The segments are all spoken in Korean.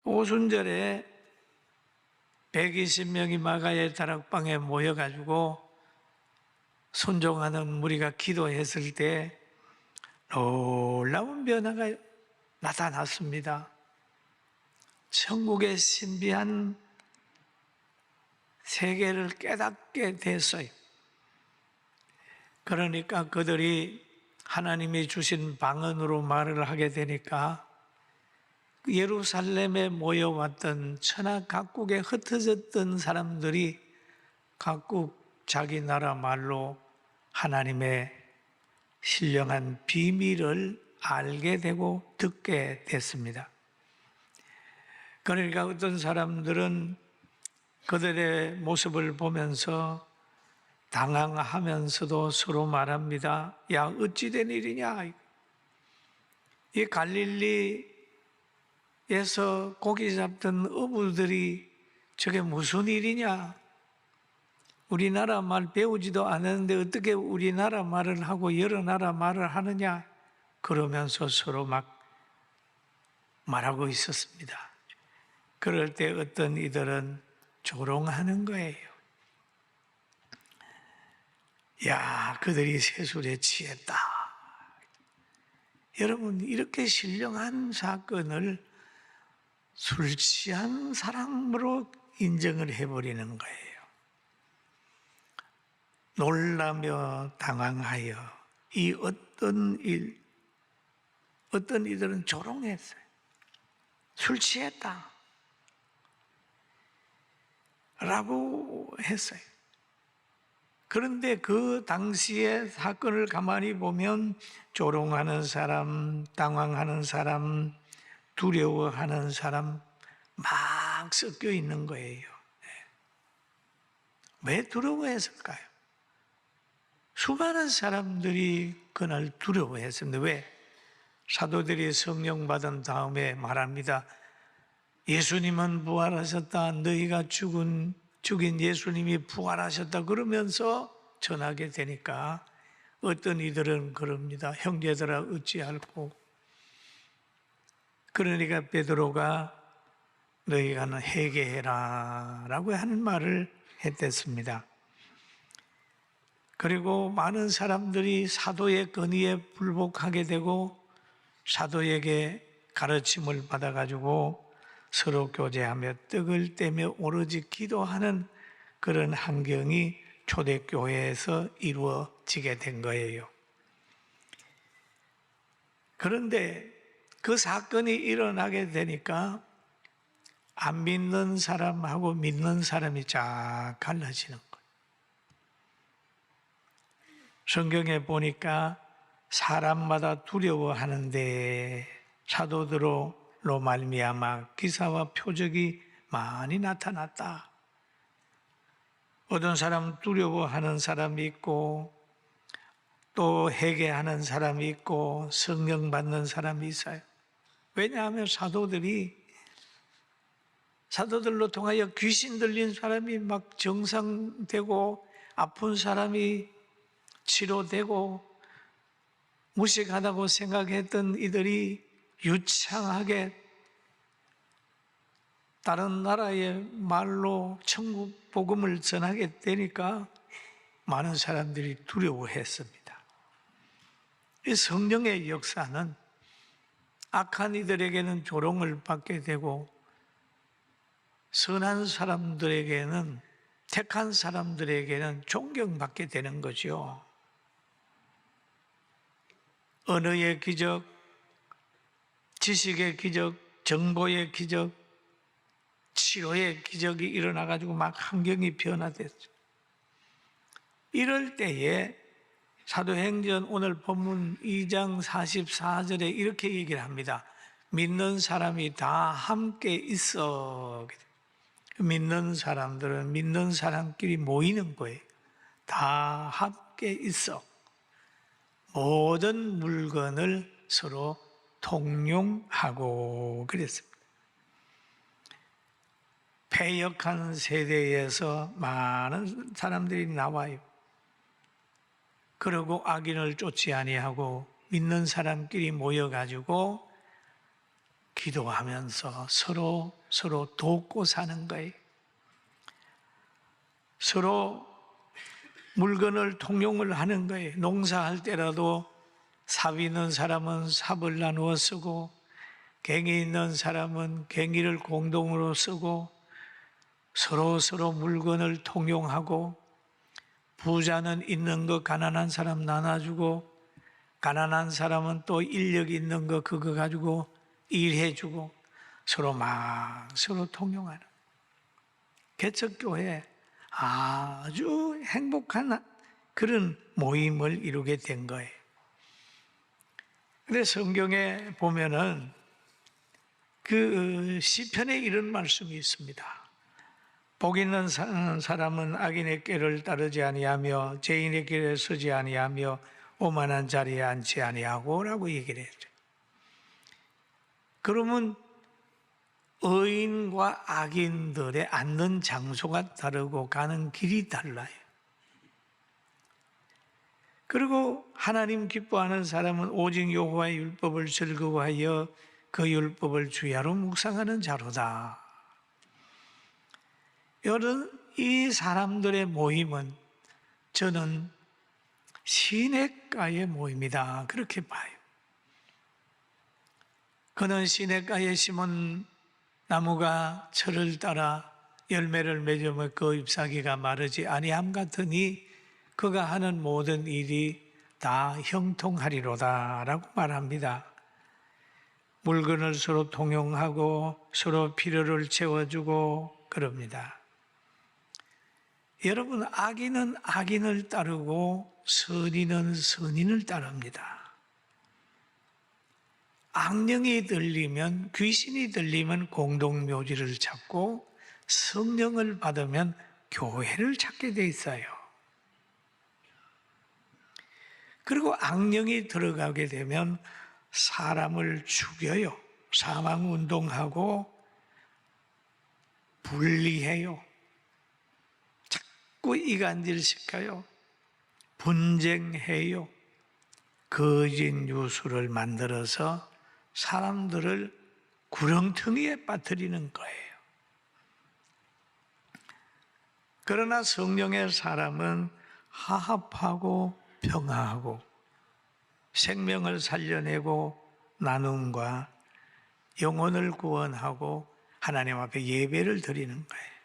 오순절에 120명이 마가의 다락방에 모여가지고 순종하는 무리가 기도했을 때 놀라운 변화가 나타났습니다. 천국의 신비한 세계를 깨닫게 됐어요. 그러니까 그들이 하나님이 주신 방언으로 말을 하게 되니까 예루살렘에 모여왔던 천하 각국에 흩어졌던 사람들이 각국 자기 나라 말로 하나님의 신령한 비밀을 알게 되고 듣게 됐습니다. 그러니까 어떤 사람들은 그들의 모습을 보면서 당황하면서도 서로 말합니다. 야, 어찌 된 일이냐? 이 갈릴리에서 고기 잡던 어부들이 저게 무슨 일이냐? 우리나라 말 배우지도 않았는데 어떻게 우리나라 말을 하고 여러 나라 말을 하느냐? 그러면서 서로 막 말하고 있었습니다. 그럴 때 어떤 이들은 조롱하는 거예요. 야, 그들이 세술에 취했다. 여러분, 이렇게 신령한 사건을 술 취한 사람으로 인정을 해버리는 거예요. 놀라며 당황하여 이 어떤 이들은 조롱했어요. 술 취했다. 라고 했어요. 그런데 그 당시의 사건을 가만히 보면 조롱하는 사람, 당황하는 사람, 두려워하는 사람 막 섞여 있는 거예요. 왜 두려워했을까요? 수많은 사람들이 그날 두려워했습니다. 왜? 사도들이 성령 받은 다음에 말합니다. 예수님은 부활하셨다. 너희가 죽인 예수님이 부활하셨다. 그러면서 전하게 되니까 어떤 이들은 그럽니다. 형제들아 어찌할꼬. 그러니까 베드로가 너희가 회개해라 라고 하는 말을 했댔습니다. 그리고 많은 사람들이 사도의 건의에 불복하게 되고 사도에게 가르침을 받아가지고 서로 교제하며 떡을 떼며 오로지 기도하는 그런 환경이 초대교회에서 이루어지게 된 거예요. 그런데 그 사건이 일어나게 되니까 안 믿는 사람하고 믿는 사람이 쫙 갈라지는 거예요. 성경에 보니까 사람마다 두려워하는데 사도들로 말미암아 기사와 표적이 많이 나타났다. 어떤 사람 두려워하는 사람이 있고 또 회개하는 사람이 있고 성령 받는 사람이 있어요. 왜냐하면 사도들로 통하여 귀신 들린 사람이 막 정상되고 아픈 사람이 치료되고 무식하다고 생각했던 이들이 유창하게 다른 나라의 말로 천국 복음을 전하게 되니까 많은 사람들이 두려워했습니다. 이 성령의 역사는 악한 이들에게는 조롱을 받게 되고 선한 사람들에게는 택한 사람들에게는 존경받게 되는 거죠. 언어의 기적, 지식의 기적, 정보의 기적, 치료의 기적이 일어나가지고 막 환경이 변화됐죠. 이럴 때에 사도행전 오늘 본문 2장 44절에 이렇게 얘기를 합니다. 믿는 사람이 다 함께 있어. 믿는 사람들은 믿는 사람끼리 모이는 거예요. 다 함께 있어. 모든 물건을 서로 통용하고 그랬습니다. 패역한 세대에서 많은 사람들이 나와요. 그리고 악인을 쫓지 아니하고 믿는 사람끼리 모여가지고 기도하면서 서로 돕고 사는 거예요. 서로 물건을 통용을 하는 거예요. 농사할 때라도 삽 있는 사람은 삽을 나누어 쓰고, 갱이 있는 사람은 갱이를 공동으로 쓰고, 서로 물건을 통용하고, 부자는 있는 거 가난한 사람 나눠주고, 가난한 사람은 또 인력 있는 거 그거 가지고 일해주고, 서로 통용하는 개척교회, 아주 행복한 그런 모임을 이루게 된 거예요. 근데 성경에 보면은 그 시편에 이런 말씀이 있습니다. 복 있는 사람은 악인의 꾀를 따르지 아니하며 죄인의 길에 서지 아니하며 오만한 자리에 앉지 아니하고 라고 얘기를 했죠. 그러면 의인과 악인들의 앉는 장소가 다르고 가는 길이 달라요. 그리고 하나님 기뻐하는 사람은 오직 여호와의 율법을 즐거워하여 그 율법을 주야로 묵상하는 자로다. 여러분, 이 사람들의 모임은 저는 시냇가의 모임이다 그렇게 봐요. 그는 시냇가에 심은 나무가 철을 따라 열매를 맺으며 그 잎사귀가 마르지 아니함 같으니 그가 하는 모든 일이 다 형통하리로다 라고 말합니다. 물건을 서로 통용하고 서로 필요를 채워주고 그럽니다. 여러분, 악인은 악인을 따르고 선인은 선인을 따릅니다. 악령이 들리면, 귀신이 들리면 공동묘지를 찾고, 성령을 받으면 교회를 찾게 돼 있어요. 그리고 악령이 들어가게 되면 사람을 죽여요. 사망운동하고 분리해요. 자꾸 이간질시켜요. 분쟁해요. 거짓 뉴스를 만들어서 사람들을 구렁텅이에 빠뜨리는 거예요. 그러나 성령의 사람은 화합하고 평화하고 생명을 살려내고 나눔과 영혼을 구원하고 하나님 앞에 예배를 드리는 거예요.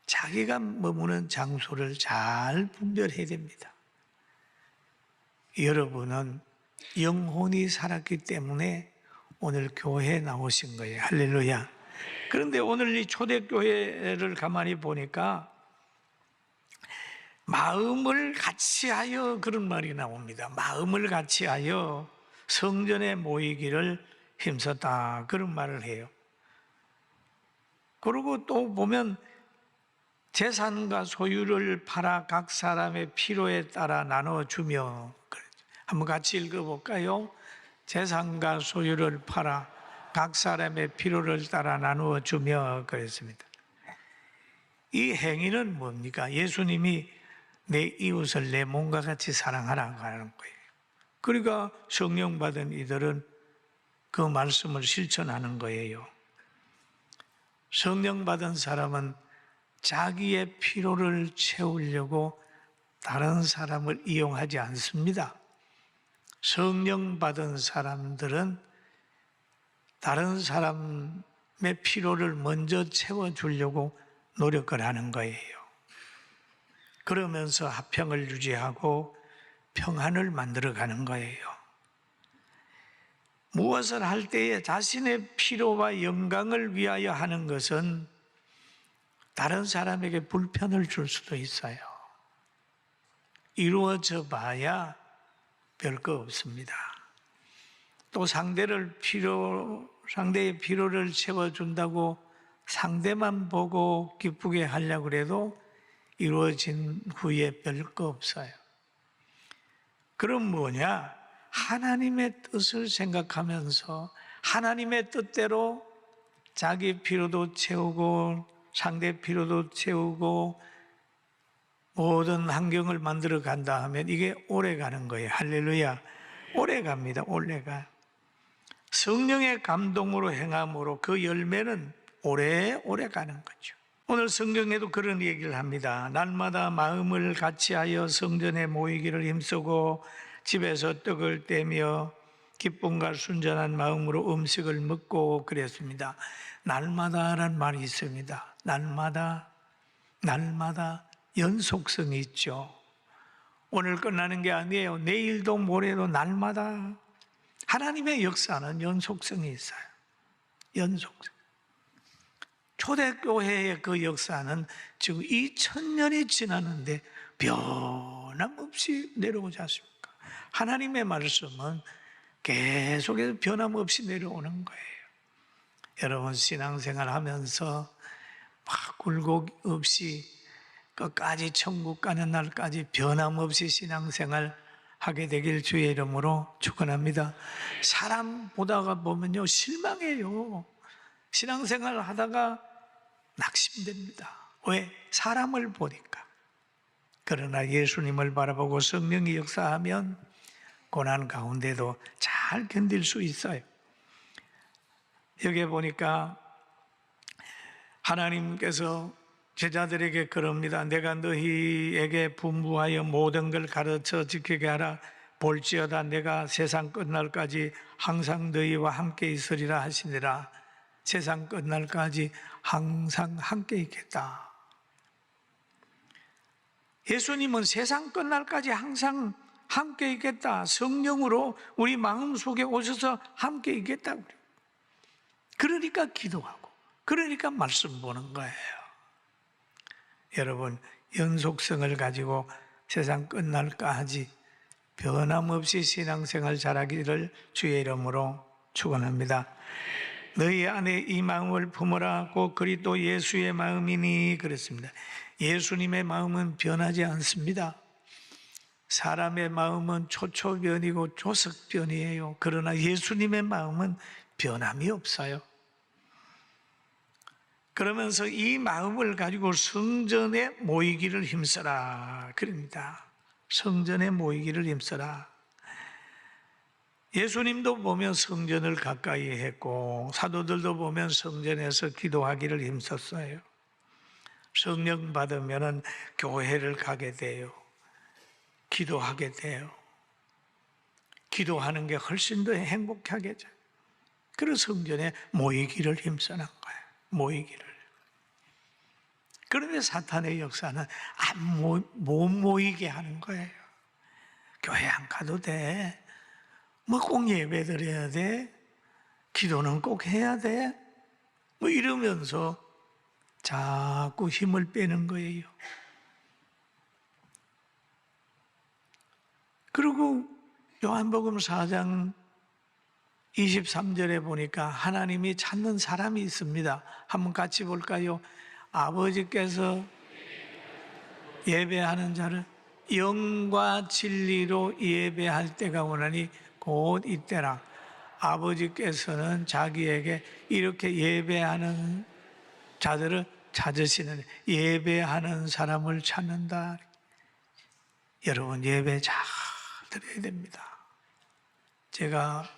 자기가 머무는 장소를 잘 분별해야 됩니다. 여러분은 영혼이 살았기 때문에 오늘 교회에 나오신 거예요. 할렐루야. 그런데 오늘 이 초대교회를 가만히 보니까 마음을 같이하여 그런 말이 나옵니다. 마음을 같이하여 성전에 모이기를 힘썼다 그런 말을 해요. 그리고 또 보면 재산과 소유를 팔아 각 사람의 필요에 따라 나눠주며, 한번 같이 읽어볼까요? 재산과 소유를 팔아 각 사람의 필요를 따라 나누어 주며 그랬습니다. 이 행위는 뭡니까? 예수님이 내 이웃을 내 몸과 같이 사랑하라고 하는 거예요. 그러니까 성령 받은 이들은 그 말씀을 실천하는 거예요. 성령 받은 사람은 자기의 필요를 채우려고 다른 사람을 이용하지 않습니다. 성령 받은 사람들은 다른 사람의 필요를 먼저 채워주려고 노력을 하는 거예요. 그러면서 화평을 유지하고 평안을 만들어가는 거예요. 무엇을 할 때에 자신의 필요와 영광을 위하여 하는 것은 다른 사람에게 불편을 줄 수도 있어요. 이루어져 봐야 별거 없습니다. 또 상대의 필요를 채워준다고 상대만 보고 기쁘게 하려고 해도 이루어진 후에 별거 없어요. 그럼 뭐냐? 하나님의 뜻을 생각하면서 하나님의 뜻대로 자기 필요도 채우고 상대 필요도 채우고 모든 환경을 만들어 간다 하면 이게 오래 가는 거예요. 할렐루야. 오래 갑니다. 오래 가요. 성령의 감동으로 행함으로 그 열매는 오래오래 가는 거죠. 오늘 성경에도 그런 얘기를 합니다. 날마다 마음을 같이하여 성전에 모이기를 힘쓰고 집에서 떡을 떼며 기쁨과 순전한 마음으로 음식을 먹고 그랬습니다. 날마다란 말이 있습니다. 날마다 연속성이 있죠. 오늘 끝나는 게 아니에요. 내일도 모레도 날마다. 하나님의 역사는 연속성이 있어요. 연속성. 초대교회의 그 역사는 지금 2000년이 지났는데 변함없이 내려오지 않습니까? 하나님의 말씀은 계속해서 변함없이 내려오는 거예요. 여러분 신앙생활 하면서 막 굴곡 없이 끝까지 천국 가는 날까지 변함없이 신앙생활 하게 되길 주의 이름으로 축원합니다. 사람 보다가 보면요 실망해요. 신앙생활 하다가 낙심됩니다. 왜? 사람을 보니까. 그러나 예수님을 바라보고 성령이 역사하면 고난 가운데도 잘 견딜 수 있어요. 여기에 보니까 하나님께서 제자들에게 그럽니다. 내가 너희에게 분부하여 모든 걸 가르쳐 지키게 하라. 볼지어다 내가 세상 끝날까지 항상 너희와 함께 있으리라 하시니라. 세상 끝날까지 항상 함께 있겠다. 예수님은 세상 끝날까지 항상 함께 있겠다. 성령으로 우리 마음속에 오셔서 함께 있겠다. 그러니까 기도하고 그러니까 말씀 보는 거예요. 여러분 연속성을 가지고 세상 끝날까지 변함없이 신앙생활 잘하기를 주의 이름으로 축원합니다. 너희 안에 이 마음을 품으라. 곧 그리스도 예수의 마음이니 그랬습니다. 예수님의 마음은 변하지 않습니다. 사람의 마음은 초초변이고 조석변이에요. 그러나 예수님의 마음은 변함이 없어요. 그러면서 이 마음을 가지고 성전에 모이기를 힘써라 그럽니다. 성전에 모이기를 힘써라. 예수님도 보면 성전을 가까이 했고 사도들도 보면 성전에서 기도하기를 힘썼어요. 성령 받으면 교회를 가게 돼요. 기도하게 돼요. 기도하는 게 훨씬 더 행복하게 돼요. 그래서 성전에 모이기를 힘쓰는 거예요. 모이기를. 그런데 사탄의 역사는 못 모이게 하는 거예요. 교회 안 가도 돼. 뭐 꼭 예배 드려야 돼. 기도는 꼭 해야 돼. 뭐 이러면서 자꾸 힘을 빼는 거예요. 그리고 요한복음 4장 23절에 보니까 하나님이 찾는 사람이 있습니다. 한번 같이 볼까요? 아버지께서 예배하는 자를 영과 진리로 예배할 때가 오나니 곧 이때라. 아버지께서는 자기에게 이렇게 예배하는 자들을 찾으시는, 예배하는 사람을 찾는다. 여러분 예배 잘 드려야 됩니다. 제가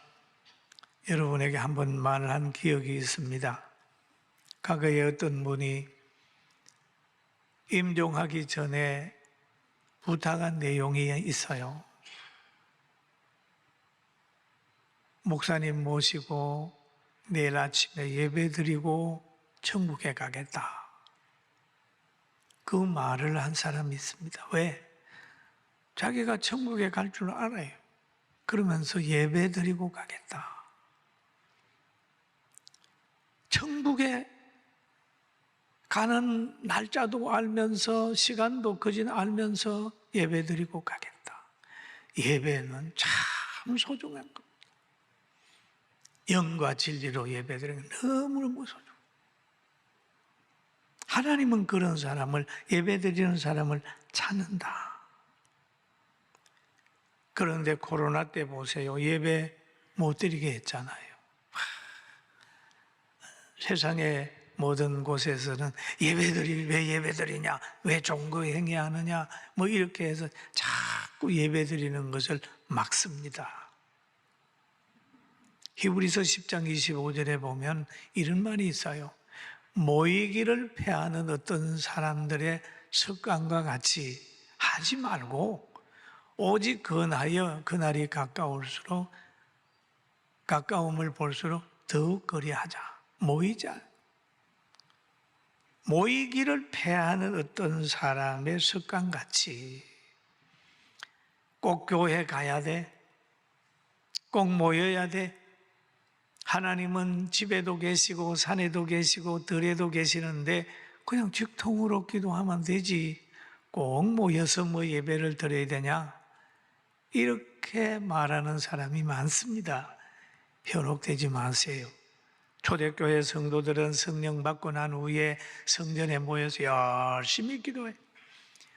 여러분에게 한번 말을 한 기억이 있습니다. 과거에 어떤 분이 임종하기 전에 부탁한 내용이 있어요. 목사님 모시고 내일 아침에 예배 드리고 천국에 가겠다. 그 말을 한 사람이 있습니다. 왜? 자기가 천국에 갈 줄 알아요. 그러면서 예배 드리고 가겠다. 천국에 가는 날짜도 알면서 시간도 거진 알면서 예배 드리고 가겠다. 예배는 참 소중한 겁니다. 영과 진리로 예배 드리는 게 너무너무 소중해요. 하나님은 그런 사람을, 예배 드리는 사람을 찾는다. 그런데 코로나 때 보세요. 예배 못 드리게 했잖아요. 세상의 모든 곳에서는 왜 예배 드리냐, 왜 종교 행위하느냐, 뭐 이렇게 해서 자꾸 예배 드리는 것을 막습니다. 히브리서 10장 25절에 보면 이런 말이 있어요. 모이기를 패하는 어떤 사람들의 습관과 같이 하지 말고 오직 근하여 그날이 가까움을 볼수록 더욱 그리하자. 모이자. 모이기를 패하는 어떤 사람의 습관같이 꼭 교회 가야 돼. 꼭 모여야 돼. 하나님은 집에도 계시고 산에도 계시고 들에도 계시는데 그냥 직통으로 기도하면 되지. 꼭 모여서 예배를 드려야 되냐? 이렇게 말하는 사람이 많습니다. 현혹되지 마세요. 초대교회 성도들은 성령 받고 난 후에 성전에 모여서 열심히 기도해.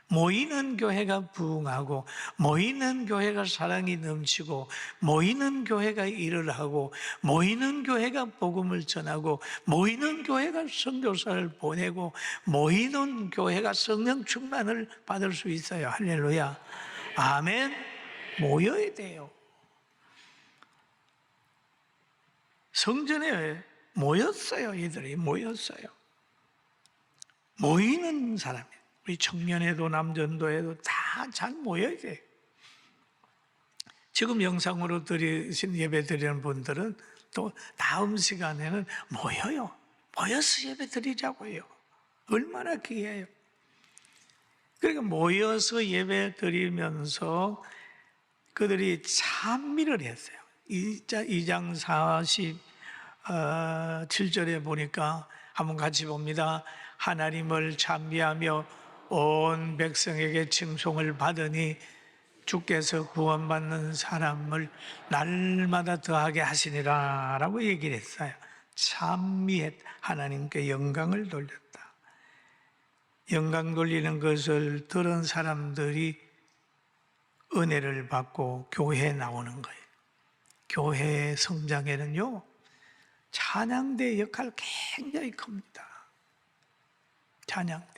모이는 교회가 부흥하고, 모이는 교회가 사랑이 넘치고, 모이는 교회가 일을 하고, 모이는 교회가 복음을 전하고, 모이는 교회가 선교사를 보내고, 모이는 교회가 성령 충만을 받을 수 있어요. 할렐루야. 아멘. 모여야 돼요. 성전에 모였어요. 이들이 모였어요. 모이는 사람이에요. 우리 청년회도 남전도회도 다 잘 모여야 돼요. 지금 영상으로 예배 드리는 분들은 또 다음 시간에는 모여요. 모여서 예배 드리자고요. 얼마나 귀해요. 그러니까 모여서 예배 드리면서 그들이 찬미를 했어요. 2장 47절에 보니까 한번 같이 봅니다. 하나님을 찬미하며 온 백성에게 칭송을 받으니 주께서 구원받는 사람을 날마다 더하게 하시니라 라고 얘기를 했어요. 찬미했, 하나님께 영광을 돌렸다. 영광 돌리는 것을 들은 사람들이 은혜를 받고 교회에 나오는 거예요. 교회 성장에는요, 찬양대 역할 굉장히 큽니다. 찬양대.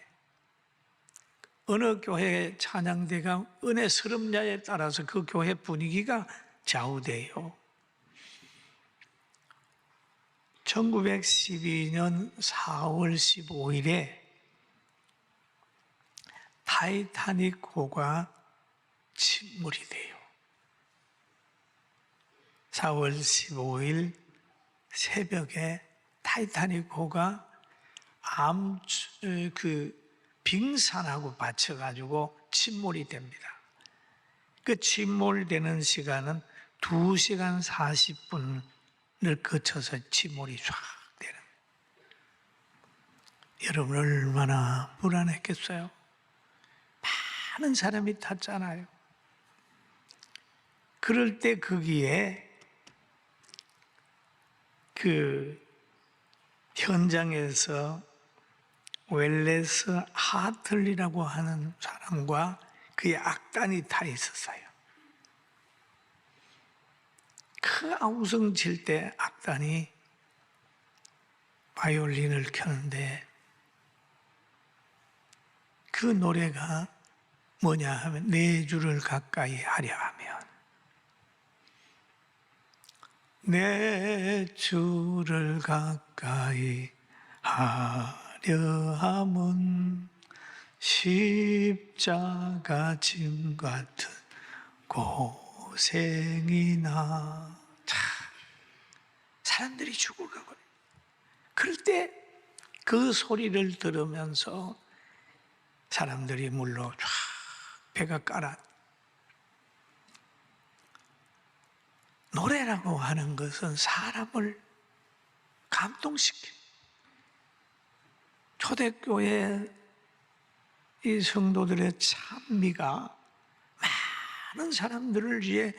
어느 교회의 찬양대가 은혜스럽냐에 따라서 그 교회 분위기가 좌우돼요. 1912년 4월 15일에 타이타닉호가 침몰이 돼요. 4월 15일 새벽에 타이타닉호가 빙산하고 받쳐가지고 침몰이 됩니다. 그 침몰되는 시간은 2시간 40분을 거쳐서 침몰이 쫙 되는. 여러분 얼마나 불안했겠어요? 많은 사람이 탔잖아요. 그럴 때 거기에 그 현장에서 웰레스 하틀리라고 하는 사람과 그의 악단이 타 있었어요. 그 아우성 칠 때 악단이 바이올린을 켜는데 그 노래가 뭐냐 하면 내 주를 가까이 하려 하면 내 주를 가까이 하려 함은 십자가 짐 같은 고생이나. 사람들이 죽어가고 그럴 때 그 소리를 들으면서 사람들이 물로 쫙 배가 깔아. 노래라고 하는 것은 사람을 감동시켜. 초대교회 이 성도들의 찬미가 많은 사람들을 이제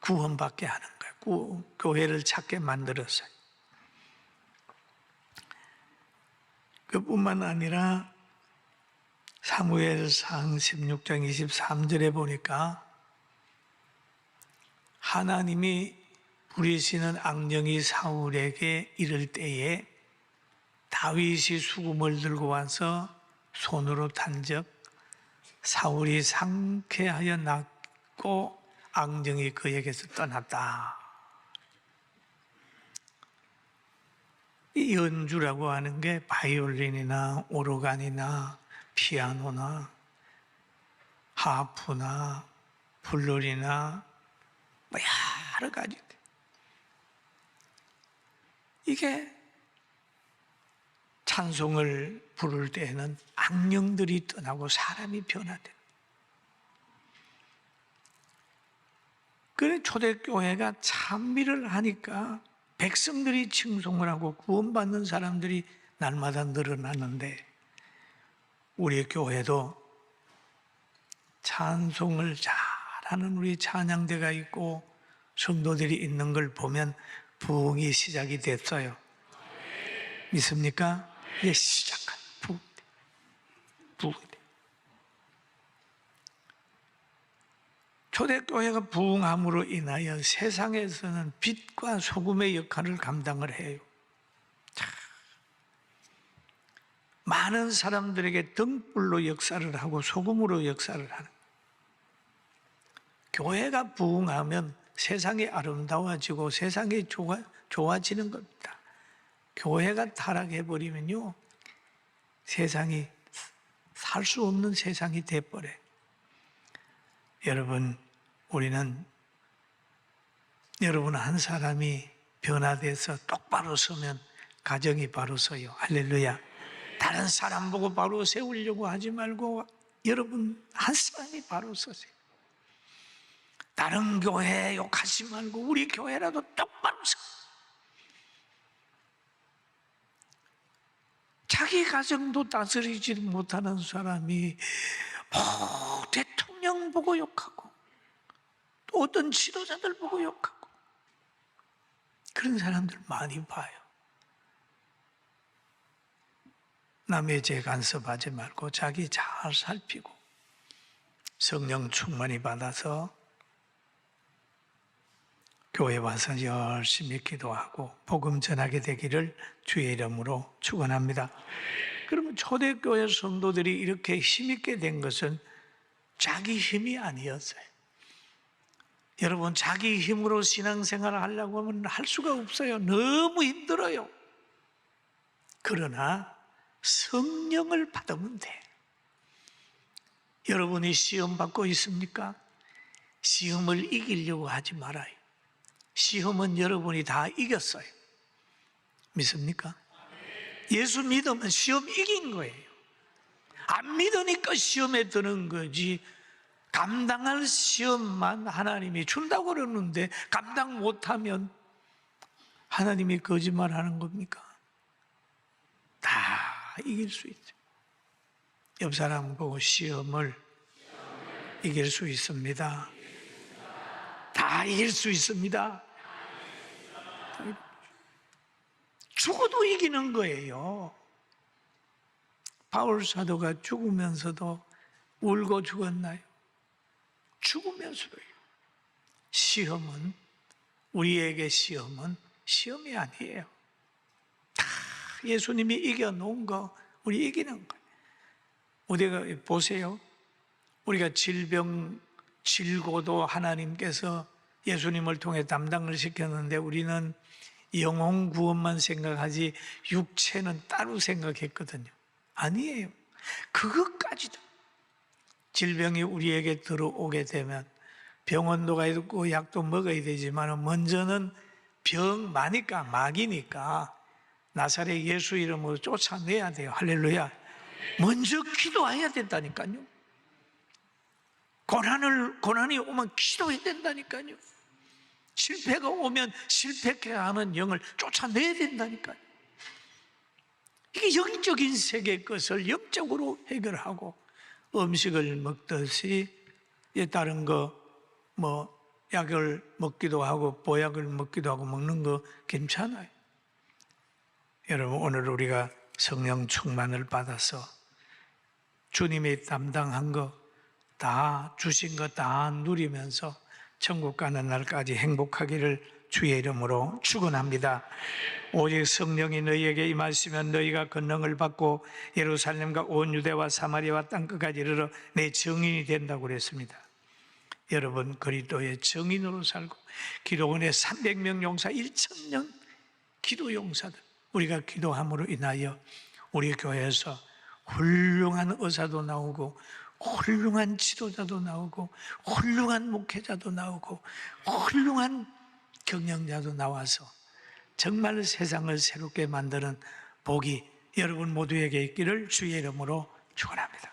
구원받게 하는 거예요. 교회를 찾게 만들었어요. 그뿐만 아니라 사무엘상 16장 23절에 보니까 하나님이 부리시는 악령이 사울에게 이를 때에 다윗이 수금을 들고 와서 손으로 탄적 사울이 상쾌하여 낫고 악령이 그에게서 떠났다. 이 연주라고 하는 게 바이올린이나 오르간이나 피아노나 하프나 블루리나 뭐 여러 가지. 이게 찬송을 부를 때에는 악령들이 떠나고 사람이 변화돼. 그래 초대교회가 찬미를 하니까 백성들이 칭송을 하고 구원받는 사람들이 날마다 늘어나는데, 우리 교회도 찬송을 잘하는 우리 찬양대가 있고 성도들이 있는 걸 보면 부흥이 시작이 됐어요. 믿습니까? 이제 시작한 부흥이 돼. 초대교회가 부흥함으로 인하여 세상에서는 빛과 소금의 역할을 감당을 해요. 많은 사람들에게 등불로 역사를 하고 소금으로 역사를 하는. 교회가 부흥하면 세상이 아름다워지고 세상이 좋아지는 겁니다. 교회가 타락해버리면요, 세상이 살 수 없는 세상이 돼버려요. 여러분 한 사람이 변화돼서 똑바로 서면 가정이 바로 서요. 할렐루야. 다른 사람 보고 바로 세우려고 하지 말고 여러분 한 사람이 바로 서세요. 다른 교회 욕하지 말고 우리 교회라도 똑바로 서. 자기 가정도 다스리지 못하는 사람이 대통령 보고 욕하고 또 어떤 지도자들 보고 욕하고 그런 사람들 많이 봐요. 남의 죄 간섭하지 말고 자기 잘 살피고 성령 충만히 받아서 교회 와서 열심히 기도하고 복음 전하게 되기를 주의 이름으로 축원합니다. 그러면 초대교회 성도들이 이렇게 힘있게 된 것은 자기 힘이 아니었어요. 여러분, 자기 힘으로 신앙생활을 하려고 하면 할 수가 없어요. 너무 힘들어요. 그러나 성령을 받으면 돼. 여러분이 시험 받고 있습니까? 시험을 이기려고 하지 말아요. 시험은 여러분이 다 이겼어요. 믿습니까? 예수 믿으면 시험 이긴 거예요. 안 믿으니까 시험에 드는 거지. 감당할 시험만 하나님이 준다고 그러는데 감당 못하면 하나님이 거짓말하는 겁니까? 다 이길 수 있어요. 옆 사람 보고 시험을 이길 수 있습니다. 다 이길 수 있습니다. 죽어도 이기는 거예요. 바울 사도가 죽으면서도 울고 죽었나요? 죽으면서도요. 시험은, 우리에게 시험은 시험이 아니에요. 다 예수님이 이겨놓은 거 우리 이기는 거예요. 우리가 보세요. 우리가 질병 질고도 하나님께서 예수님을 통해 담당을 시켰는데 우리는 영혼 구원만 생각하지 육체는 따로 생각했거든요. 아니에요. 그것까지도 질병이 우리에게 들어오게 되면 병원도 가야 되고 약도 먹어야 되지만 먼저는 병 많으니까 막이니까 나사렛 예수 이름으로 쫓아내야 돼요. 할렐루야. 먼저 기도해야 된다니까요. 고난이 오면 기도해야 된다니까요. 실패가 오면 실패케 하는 영을 쫓아내야 된다니까요. 이게 영적인 세계의 것을 영적으로 해결하고 음식을 먹듯이 다른 거 약을 먹기도 하고 보약을 먹기도 하고 먹는 거 괜찮아요. 여러분, 오늘 우리가 성령 충만을 받아서 주님이 담당한 거 다 주신 거 다 누리면서 천국 가는 날까지 행복하기를 주의 이름으로 축원합니다. 오직 성령이 너희에게 임하시면 너희가 권능을 받고 예루살렘과 온 유대와 사마리아와 땅끝까지 이르러 내 증인이 된다고 그랬습니다. 여러분, 그리스도의 증인으로 살고 기도원에 300명 용사 1,000명 기도 용사들, 우리가 기도함으로 인하여 우리 교회에서 훌륭한 의사도 나오고 훌륭한 지도자도 나오고 훌륭한 목회자도 나오고 훌륭한 경영자도 나와서 정말 세상을 새롭게 만드는 복이 여러분 모두에게 있기를 주의 이름으로 축원합니다.